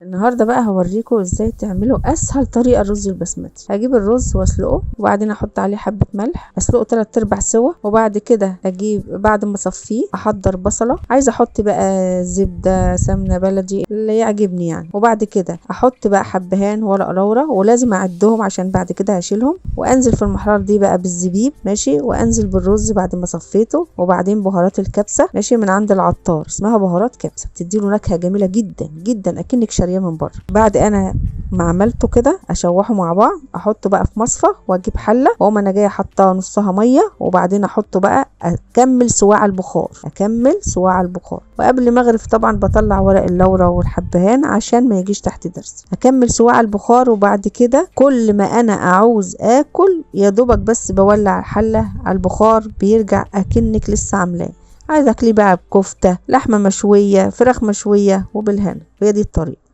النهارده بقى هوريكم ازاي تعملوا اسهل طريقه الرز البسمتي. هجيب الرز واسلقه وبعدين احط عليه حبه ملح، اسلقه 3/4 سوا، وبعد كده اجيب بعد ما اصفيه احضر بصله، عايزه احط بقى زبده سمنه بلدي اللي يعجبني يعني، وبعد كده احط بقى حبهان ورق لورا ولازم اعدهم عشان بعد كده هشيلهم، وانزل في المحرار دي بقى بالزبيب ماشي، وانزل بالرز بعد ما صفيته، وبعدين بهارات الكبسه ماشي من عند العطار، اسمها بهارات كبسه، بتديله نكهه جميله جدا جدا اكنك شاريه من بره. بعد انا ما عملته كده اشوحه مع بعض، احطه بقى في مصفى واجيب حله، واقوم انا جايه حاطاه نصها ميه، وبعدين احطه بقى اكمل سواء على البخار، وقبل ما اغرف طبعا بطلع ورق اللورا والحبهان عشان ما يجيش تحت درس. اكمل سواء على البخار، وبعد كده كل ما انا اعوز اكل يا دوبك بس بولع الحله على البخار بيرجع اكنك لسه عاملاه. عايزه اكليه بقى بكفته، لحمه مشويه، فراخ مشويه، وبالهنا. هي دي الطريقه.